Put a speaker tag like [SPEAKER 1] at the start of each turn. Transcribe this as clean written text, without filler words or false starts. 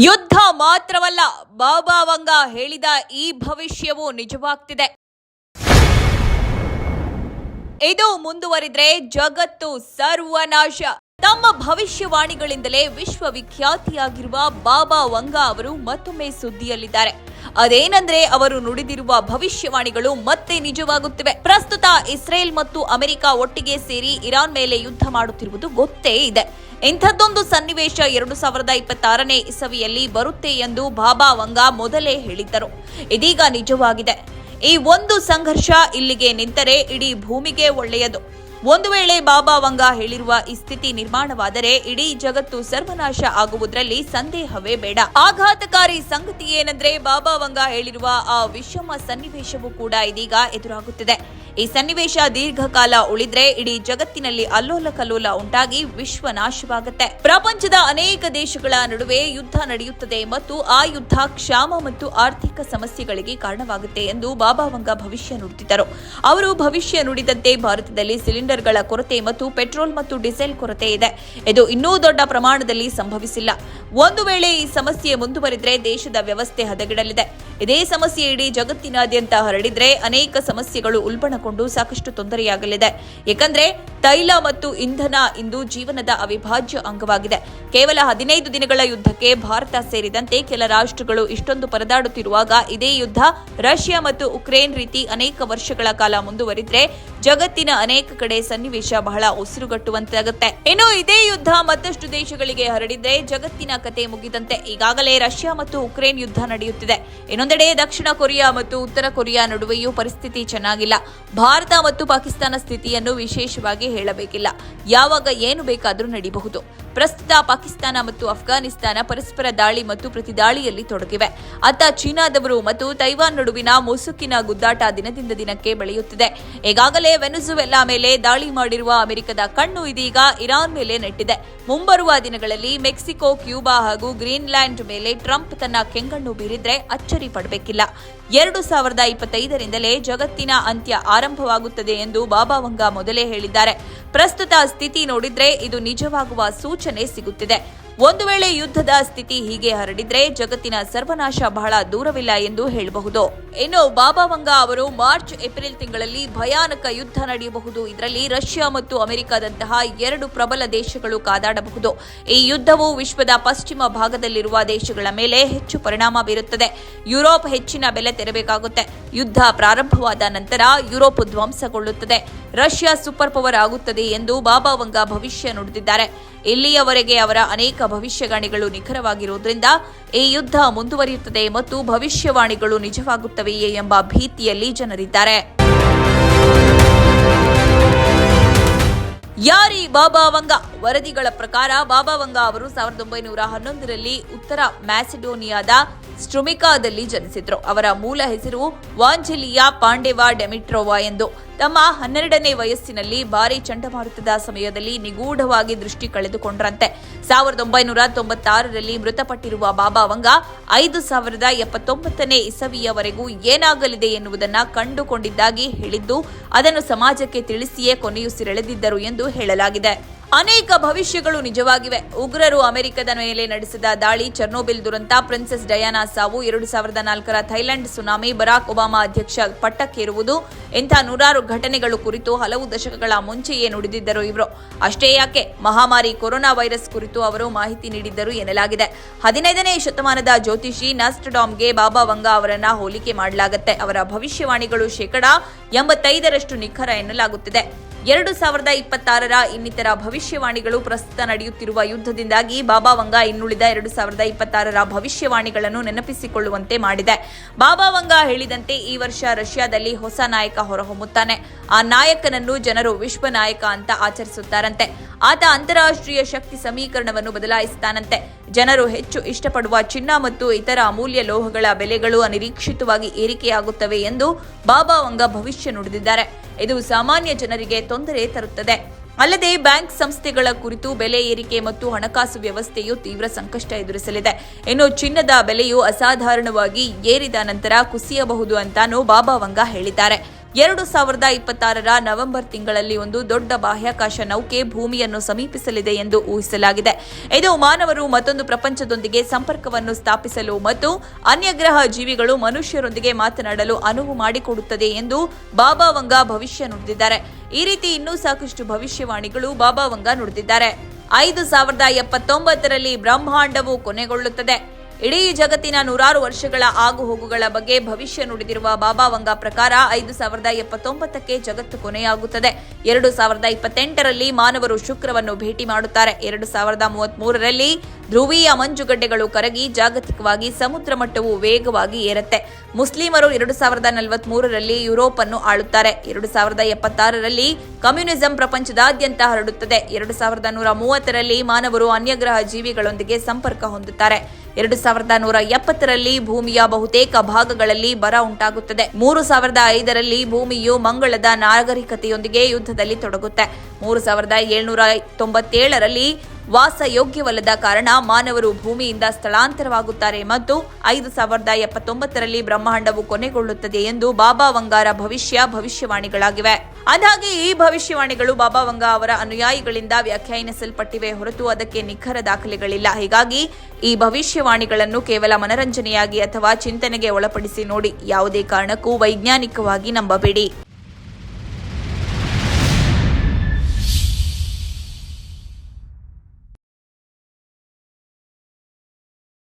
[SPEAKER 1] ಯುದ್ಧ ಮಾತ್ರವಲ್ಲ, ಬಾಬಾ ವಂಗ ಹೇಳಿದ ಈ ಭವಿಷ್ಯವು ನಿಜವಾಗ್ತಿದೆ. ಇದು ಮುಂದುವರಿದ್ರೆ ಜಗತ್ತು ಸರ್ವನಾಶ. ತಮ್ಮ ಭವಿಷ್ಯವಾಣಿಗಳಿಂದಲೇ ವಿಶ್ವವಿಖ್ಯಾತಿಯಾಗಿರುವ ಬಾಬಾ ವಂಗ ಅವರು ಮತ್ತೊಮ್ಮೆ ಸುದ್ದಿಯಲ್ಲಿದ್ದಾರೆ. ಅದೇನೆಂದ್ರೆ, ಅವರು ನುಡಿದಿರುವ ಭವಿಷ್ಯವಾಣಿಗಳು ಮತ್ತೆ ನಿಜವಾಗುತ್ತಿವೆ. ಪ್ರಸ್ತುತ ಇಸ್ರೇಲ್ ಮತ್ತು ಅಮೆರಿಕ ಒಟ್ಟಿಗೆ ಸೇರಿ ಇರಾನ್ ಮೇಲೆ ಯುದ್ಧ ಮಾಡುತ್ತಿರುವುದು ಗೊತ್ತೇ ಇದೆ. ಇಂಥದ್ದೊಂದು ಸನ್ನಿವೇಶ 2026ನೇ ಇಸವಿಯಲ್ಲಿ ಬರುತ್ತೆ ಎಂದು ಬಾಬಾ ವಂಗ ಮೊದಲೇ ಹೇಳಿದ್ದರು. ಇದೀಗ ನಿಜವಾಗಿದೆ. ಈ ಒಂದು ಸಂಘರ್ಷ ಇಲ್ಲಿಗೆ ನಿಂತರೆ ಇಡೀ ಭೂಮಿಗೆ ಒಳ್ಳೆಯದು. ಒಂದು ವೇಳೆ ಬಾಬಾ ವಂಗ ಹೇಳಿರುವ ಈ ಸ್ಥಿತಿ ನಿರ್ಮಾಣವಾದರೆ ಇಡೀ ಜಗತ್ತು ಸರ್ವನಾಶ ಆಗುವುದರಲ್ಲಿ ಸಂದೇಹವೇ ಬೇಡ. ಆಘಾತಕಾರಿ ಸಂಗತಿ ಏನೆಂದ್ರೆ, ಬಾಬಾ ವಂಗ ಹೇಳಿರುವ ಆ ವಿಷಮ ಸನ್ನಿವೇಶವೂ ಕೂಡ ಇದೀಗ ಎದುರಾಗುತ್ತಿದೆ. ಈ ಸನ್ನಿವೇಶ ದೀರ್ಘಕಾಲ ಉಳಿದ್ರೆ ಇಡೀ ಜಗತ್ತಿನಲ್ಲಿ ಅಲ್ಲೋಲ ಕಲ್ಲೋಲ ಉಂಟಾಗಿ ವಿಶ್ವ ನಾಶವಾಗುತ್ತೆ. ಪ್ರಪಂಚದ ಅನೇಕ ದೇಶಗಳ ನಡುವೆ ಯುದ್ಧ ನಡೆಯುತ್ತದೆ ಮತ್ತು ಆ ಯುದ್ಧ ಕ್ಷಾಮ ಮತ್ತು ಆರ್ಥಿಕ ಸಮಸ್ಯೆಗಳಿಗೆ ಕಾರಣವಾಗುತ್ತೆ ಎಂದು ಬಾಬಾ ವಂಗ ಭವಿಷ್ಯ ನುಡಿದಿದ್ದರು. ಅವರು ಭವಿಷ್ಯ ನುಡಿದಂತೆ ಭಾರತದಲ್ಲಿ ಸಿಲಿಂಡರ್ಗಳ ಕೊರತೆ ಮತ್ತು ಪೆಟ್ರೋಲ್ ಮತ್ತು ಡೀಸೆಲ್ ಕೊರತೆ ಇದೆ. ಇದು ಇನ್ನೂ ದೊಡ್ಡ ಪ್ರಮಾಣದಲ್ಲಿ ಸಂಭವಿಸಿಲ್ಲ. ಒಂದು ವೇಳೆ ಈ ಸಮಸ್ಯೆ ಮುಂದುವರಿದ್ರೆ ದೇಶದ ವ್ಯವಸ್ಥೆ ಹದಗೆಡಲಿದೆ. ಇದೇ ಸಮಸ್ಯೆ ಇಡೀ ಜಗತ್ತಿನಾದ್ಯಂತ ಹರಡಿದ್ರೆ ಅನೇಕ ಸಮಸ್ಯೆಗಳು ಉಲ್ಬಣಗೊಂಡು ಸಾಕಷ್ಟು ತೊಂದರೆಯಾಗಲಿದೆ. ಏಕೆಂದ್ರೆ ತೈಲ ಮತ್ತು ಇಂಧನ ಇಂದು ಜೀವನದ ಅವಿಭಾಜ್ಯ ಅಂಗವಾಗಿದೆ. ಕೇವಲ 15 ದಿನಗಳ ಯುದ್ಧಕ್ಕೆ ಭಾರತ ಸೇರಿದಂತೆ ಕೆಲ ರಾಷ್ಟ್ರಗಳು ಇಷ್ಟೊಂದು ಪರದಾಡುತ್ತಿರುವಾಗ ಇದೇ ಯುದ್ಧ ರಷ್ಯಾ ಮತ್ತು ಉಕ್ರೇನ್ ರೀತಿ ಅನೇಕ ವರ್ಷಗಳ ಕಾಲ ಮುಂದುವರಿದ್ರೆ ಜಗತ್ತಿನ ಅನೇಕ ಕಡೆ ಸನ್ನಿವೇಶ ಬಹಳ ಉಸಿರುಗಟ್ಟುವಂತಾಗುತ್ತೆ. ಇನ್ನು ಇದೇ ಯುದ್ಧ ಮತ್ತಷ್ಟು ದೇಶಗಳಿಗೆ ಹರಡಿದ್ರೆ ಜಗತ್ತಿನ ಕತೆ ಮುಗಿದಂತೆ. ಈಗಾಗಲೇ ರಷ್ಯಾ ಮತ್ತು ಉಕ್ರೇನ್ ಯುದ್ಧ ನಡೆಯುತ್ತಿದೆ. ಇನ್ನೊಂದೆಡೆ ದಕ್ಷಿಣ ಕೊರಿಯಾ ಮತ್ತು ಉತ್ತರ ಕೊರಿಯಾ ನಡುವೆಯೂ ಪರಿಸ್ಥಿತಿ ಚೆನ್ನಾಗಿಲ್ಲ. ಭಾರತ ಮತ್ತು ಪಾಕಿಸ್ತಾನ ಸ್ಥಿತಿಯನ್ನು ವಿಶೇಷವಾಗಿ ಹೇಳಬೇಕಿಲ್ಲ. ಯಾವಾಗ ಏನು ಬೇಕಾದರೂ ನಡೆಯಬಹುದು. ಪ್ರಸ್ತುತ ಪಾಕಿಸ್ತಾನ ಮತ್ತು ಅಫ್ಘಾನಿಸ್ತಾನ ಪರಸ್ಪರ ದಾಳಿ ಮತ್ತು ಪ್ರತಿದಾಳಿಯಲ್ಲಿ ತೊಡಗಿವೆ. ಅತ್ತ ಚೀನಾದವರು ಮತ್ತು ತೈವಾನ್ ನಡುವಿನ ಮುಸುಕಿನ ಗುದ್ದಾಟ ದಿನದಿಂದ ದಿನಕ್ಕೆ ಬೆಳೆಯುತ್ತಿದೆ. ಈಗಾಗಲೇ ವೆನೆಜುವೆಲಾ ಮೇಲೆ ದಾಳಿ ಮಾಡಿರುವ ಅಮೆರಿಕದ ಕಣ್ಣು ಇದೀಗ ಇರಾನ್ ಮೇಲೆ ನೆಟ್ಟಿದೆ. ಮುಂಬರುವ ದಿನಗಳಲ್ಲಿ ಮೆಕ್ಸಿಕೋ, ಕ್ಯೂಬಾ ಹಾಗೂ ಗ್ರೀನ್ಲ್ಯಾಂಡ್ ಮೇಲೆ ಟ್ರಂಪ್ ತನ್ನ ಕೆಂಗಣ್ಣು ಬೀರಿದ್ರೆ ಅಚ್ಚರಿ ಪಡಬೇಕಿಲ್ಲ. 2025ರಿಂದಲೇ ಜಗತ್ತಿನ ಅಂತ್ಯ ಆರಂಭವಾಗುತ್ತದೆ ಎಂದು ಬಾಬಾ ವಂಗ ಮೊದಲೇ ಹೇಳಿದ್ದಾರೆ. ಪ್ರಸ್ತುತ ಸ್ಥಿತಿ ನೋಡಿದ್ರೆ ಇದು ನಿಜವಾಗುವ ಸೂಚನೆ ಸಿಗುತ್ತಿದೆ. ಒಂದು ವೇಳೆ ಯುದ್ಧದ ಸ್ಥಿತಿ ಹೀಗೆ ಹರಡಿದ್ರೆ ಜಗತ್ತಿನ ಸರ್ವನಾಶ ಬಹಳ ದೂರವಿಲ್ಲ ಎಂದು ಹೇಳಬಹುದು. ಇನ್ನು ಬಾಬಾ ವಂಗ ಅವರು ಮಾರ್ಚ್ ಏಪ್ರಿಲ್ ತಿಂಗಳಲ್ಲಿ ಭಯಾನಕ ಯುದ್ಧ ನಡೆಯಬಹುದು. ಇದರಲ್ಲಿ ರಷ್ಯಾ ಮತ್ತು ಅಮೆರಿಕದಂತಹ 2 ಪ್ರಬಲ ದೇಶಗಳು ಕಾದಾಡಬಹುದು. ಈ ಯುದ್ಧವು ವಿಶ್ವದ ಪಶ್ಚಿಮ ಭಾಗದಲ್ಲಿರುವ ದೇಶಗಳ ಮೇಲೆ ಹೆಚ್ಚು ಪರಿಣಾಮ ಬೀರುತ್ತದೆ. ಯುರೋಪ್ ಹೆಚ್ಚಿನ ಬೆಲೆ ತೆರಬೇಕಾಗುತ್ತೆ. ಯುದ್ಧ ಪ್ರಾರಂಭವಾದ ನಂತರ ಯುರೋಪ್ ಧ್ವಂಸಗೊಳ್ಳುತ್ತದೆ. ರಷ್ಯಾ ಸೂಪರ್ ಪವರ್ ಆಗುತ್ತದೆ ಎಂದು ಬಾಬಾ ವಂಗ ಭವಿಷ್ಯ ನುಡಿದಿದ್ದಾರೆ. ಇಲ್ಲಿಯವರೆಗೆ ಅವರ ಅನೇಕ ಭವಿಷ್ಯವಾಣಿಗಳು ನಿಖರವಾಗಿರುವುದರಿಂದ ಈ ಯುದ್ಧ ಮುಂದುವರಿಯುತ್ತದೆ ಮತ್ತು ಭವಿಷ್ಯವಾಣಿಗಳು ನಿಜವಾಗುತ್ತವೆಯೇ ಎಂಬ ಭೀತಿಯಲ್ಲಿ ಜನರಿದ್ದಾರೆ. ಯಾರಿ ಬಾಬಾ ವಂಗ? ವರದಿಗಳ ಪ್ರಕಾರ ಬಾಬಾ ವಂಗ ಅವರು 1911ರಲ್ಲಿ ಉತ್ತರ ಮ್ಯಾಸಿಡೋನಿಯಾದ ಸ್ಟ್ರುಮಿಕಾದಲ್ಲಿ ಜನಿಸಿದ್ರು. ಅವರ ಮೂಲ ಹೆಸರು ವಾಂಜೆಲಿಯಾ ಪಾಂಡೆವಾ ಡೆಮಿಟ್ರೋವಾ ಎಂದು. ತಮ್ಮ 12ನೇ ವಯಸ್ಸಿನಲ್ಲಿ ಭಾರಿ ಚಂಡಮಾರುತದ ಸಮಯದಲ್ಲಿ ನಿಗೂಢವಾಗಿ ದೃಷ್ಟಿ ಕಳೆದುಕೊಂಡ್ರಂತೆ. 1996ರಲ್ಲಿ ಮೃತಪಟ್ಟಿರುವ ಬಾಬಾ ವಂಗ 5079ನೇ ಇಸವಿಯವರೆಗೂ ಏನಾಗಲಿದೆ ಎನ್ನುವುದನ್ನು ಕಂಡುಕೊಂಡಿದ್ದಾಗಿ ಹೇಳಿದ್ದು, ಅದನ್ನು ಸಮಾಜಕ್ಕೆ ತಿಳಿಸಿಯೇ ಕೊನೆಯುಸಿರೆಳೆದಿದ್ದರು ಎಂದು ಹೇಳಲಾಗಿದೆ. ಅನೇಕ ಭವಿಷ್ಯಗಳು ನಿಜವಾಗಿವೆ. ಉಗ್ರರು ಅಮೆರಿಕದ ಮೇಲೆ ನಡೆಸಿದ ದಾಳಿ, ಚೆರ್ನೋಬಿಲ್ ದುರಂತ, ಪ್ರಿನ್ಸೆಸ್ ಡಯಾನಾ ಸಾವು, 2004ರ ಥೈಲ್ಯಾಂಡ್ ಸುನಾಮಿ, ಬರಾಕ್ ಒಬಾಮಾ ಅಧ್ಯಕ್ಷ ಪಟ್ಟಕ್ಕೇರುವುದು, ಇಂಥ ನೂರಾರು ಘಟನೆಗಳು ಕುರಿತು ಹಲವು ದಶಕಗಳ ಮುಂಚೆಯೇ ನುಡಿದಿದ್ದರು ಇವರು. ಅಷ್ಟೇ ಯಾಕೆ, ಮಹಾಮಾರಿ ಕೊರೋನಾ ವೈರಸ್ ಕುರಿತು ಅವರು ಮಾಹಿತಿ ನೀಡಿದ್ದರು ಎನ್ನಲಾಗಿದೆ. 15ನೇ ಶತಮಾನದ ಜ್ಯೋತಿಷಿ ನಾಸ್ಟ್ರಡಾಮ್ಗೆ ಬಾಬಾ ವಂಗ ಅವರನ್ನ ಹೋಲಿಕೆ ಮಾಡಲಾಗುತ್ತೆ. ಅವರ ಭವಿಷ್ಯವಾಣಿಗಳು 85% ನಿಖರ ಎನ್ನಲಾಗುತ್ತಿದೆ. 2026ರ ಇನ್ನಿತರ ಭವಿಷ್ಯವಾಣಿಗಳು ಪ್ರಸ್ತುತ ನಡೆಯುತ್ತಿರುವ ಯುದ್ಧದಿಂದಾಗಿ ಬಾಬಾ ವಂಗ ಇನ್ನುಳಿದ 2026ರ ಭವಿಷ್ಯವಾಣಿಗಳನ್ನು ನೆನಪಿಸಿಕೊಳ್ಳುವಂತೆ ಮಾಡಿದೆ. ಬಾಬಾ ವಂಗ ಹೇಳಿದಂತೆ ಈ ವರ್ಷ ರಷ್ಯಾದಲ್ಲಿ ಹೊಸ ನಾಯಕ ಹೊರಹೊಮ್ಮುತ್ತಾನೆ. ಆ ನಾಯಕನನ್ನು ಜನರು ವಿಶ್ವ ನಾಯಕ ಅಂತ ಆಚರಿಸುತ್ತಾರಂತೆ. ಆತ ಅಂತಾರಾಷ್ಟ್ರೀಯ ಶಕ್ತಿ ಸಮೀಕರಣವನ್ನು ಬದಲಾಯಿಸುತ್ತಾನಂತೆ. ಜನರು ಹೆಚ್ಚು ಇಷ್ಟಪಡುವ ಚಿನ್ನ ಮತ್ತು ಇತರ ಅಮೂಲ್ಯ ಲೋಹಗಳ ಬೆಲೆಗಳು ಅನಿರೀಕ್ಷಿತವಾಗಿ ಏರಿಕೆಯಾಗುತ್ತವೆ ಎಂದು ಬಾಬಾ ವಂಗ ಭವಿಷ್ಯ ನುಡಿದಿದ್ದಾರೆ. ಇದು ಸಾಮಾನ್ಯ ಜನರಿಗೆ ತೊಂದರೆ ತರುತ್ತದೆ. ಅಲ್ಲದೆ ಬ್ಯಾಂಕ್ ಸಂಸ್ಥೆಗಳ ಕುರಿತು ಬೆಲೆ ಏರಿಕೆ ಮತ್ತು ಹಣಕಾಸು ವ್ಯವಸ್ಥೆಯು ತೀವ್ರ ಸಂಕಷ್ಟ ಎದುರಿಸಲಿದೆ. ಇನ್ನು ಚಿನ್ನದ ಬೆಲೆಯು ಅಸಾಧಾರಣವಾಗಿ ಏರಿದ ನಂತರ ಕುಸಿಯಬಹುದು ಅಂತಾನೂ ಬಾಬಾ ವಂಗ ಹೇಳಿದ್ದಾರೆ. 2026ರ ನವೆಂಬರ್ ತಿಂಗಳಲ್ಲಿ ಒಂದು ದೊಡ್ಡ ಬಾಹ್ಯಾಕಾಶ ನೌಕೆ ಭೂಮಿಯನ್ನು ಸಮೀಪಿಸಲಿದೆ ಎಂದು ಊಹಿಸಲಾಗಿದೆ. ಇದು ಮಾನವರು ಮತ್ತೊಂದು ಪ್ರಪಂಚದೊಂದಿಗೆ ಸಂಪರ್ಕವನ್ನು ಸ್ಥಾಪಿಸಲು ಮತ್ತು ಅನ್ಯಗ್ರಹ ಜೀವಿಗಳು ಮನುಷ್ಯರೊಂದಿಗೆ ಮಾತನಾಡಲು ಅನುವು ಮಾಡಿಕೊಡುತ್ತದೆ ಎಂದು ಬಾಬಾ ವಂಗಾ ಭವಿಷ್ಯ ನುಡಿದಿದ್ದಾರೆ. ಈ ರೀತಿ ಇನ್ನೂ ಸಾಕಷ್ಟು ಭವಿಷ್ಯವಾಣಿಗಳು ಬಾಬಾ ವಂಗಾ ನುಡಿದಿದ್ದಾರೆ. 5079ರಲ್ಲಿ ಬ್ರಹ್ಮಾಂಡವು ಕೊನೆಗೊಳ್ಳುತ್ತದೆ. ಇಡೀ ಜಗತ್ತಿನ 100 ವರ್ಷಗಳ ಆಗುಹೋಗುಗಳ ಬಗ್ಗೆ ಭವಿಷ್ಯ ನುಡಿದಿರುವ ಬಾಬಾ ವಂಗಾ ಪ್ರಕಾರ 5079ಕ್ಕೆ ಜಗತ್ತು ಕೊನೆಯಾಗುತ್ತದೆ. 2028ರಲ್ಲಿ ಮಾನವರು ಶುಕ್ರವನ್ನು ಭೇಟಿ ಮಾಡುತ್ತಾರೆ. 2033ರಲ್ಲಿ ಧ್ರುವೀಯ ಮಂಜುಗಡ್ಡೆಗಳು ಕರಗಿ ಜಾಗತಿಕವಾಗಿ ಸಮುದ್ರ ಮಟ್ಟವು ವೇಗವಾಗಿ ಏರುತ್ತೆ. ಮುಸ್ಲಿಮರು 2043ರಲ್ಲಿ ಯುರೋಪ್ ಅನ್ನು ಆಳುತ್ತಾರೆ. 2076ರಲ್ಲಿ ಕಮ್ಯುನಿಸಂ ಪ್ರಪಂಚದಾದ್ಯಂತ ಹರಡುತ್ತದೆ. 2130ರಲ್ಲಿ ಮಾನವರು ಅನ್ಯಗ್ರಹ ಜೀವಿಗಳೊಂದಿಗೆ ಸಂಪರ್ಕ ಹೊಂದುತ್ತಾರೆ. 2170ರಲ್ಲಿ ಭೂಮಿಯ ಬಹುತೇಕ ಭಾಗಗಳಲ್ಲಿ ಬರ ಉಂಟಾಗುತ್ತದೆ. 3005ರಲ್ಲಿ ಭೂಮಿಯು ಮಂಗಳದ ನಾಗರಿಕತೆಯೊಂದಿಗೆ ಯುದ್ಧದಲ್ಲಿ ತೊಡಗುತ್ತೆ. 3797ರಲ್ಲಿ ವಾಸಯೋಗ್ಯವಲ್ಲದ ಕಾರಣ ಮಾನವರು ಭೂಮಿಯಿಂದ ಸ್ಥಳಾಂತರವಾಗುತ್ತಾರೆ ಮತ್ತು 5079ರಲ್ಲಿ ಬ್ರಹ್ಮಾಂಡವು ಕೊನೆಗೊಳ್ಳುತ್ತದೆ ಎಂದು ಬಾಬಾ ವಂಗಾರ ಭವಿಷ್ಯವಾಣಿಗಳಾಗಿವೆ. ಅಂದಾಗೆ ಈ ಭವಿಷ್ಯವಾಣಿಗಳು ಬಾಬಾ ವಂಗಾ ಅವರ ಅನುಯಾಯಿಗಳಿಂದ ವ್ಯಾಖ್ಯಾನಿಸಲ್ಪಟ್ಟಿವೆ ಹೊರತು ಅದಕ್ಕೆ ನಿಖರ ದಾಖಲೆಗಳಿಲ್ಲ. ಹೀಗಾಗಿ ಈ ಭವಿಷ್ಯವಾಣಿಗಳನ್ನು ಕೇವಲ ಮನರಂಜನೆಯಾಗಿ ಅಥವಾ ಚಿಂತನೆಗೆ ಒಳಪಡಿಸಿ ನೋಡಿ. ಯಾವುದೇ ಕಾರಣಕ್ಕೂ ವೈಜ್ಞಾನಿಕವಾಗಿ ನಂಬಬೇಡಿ.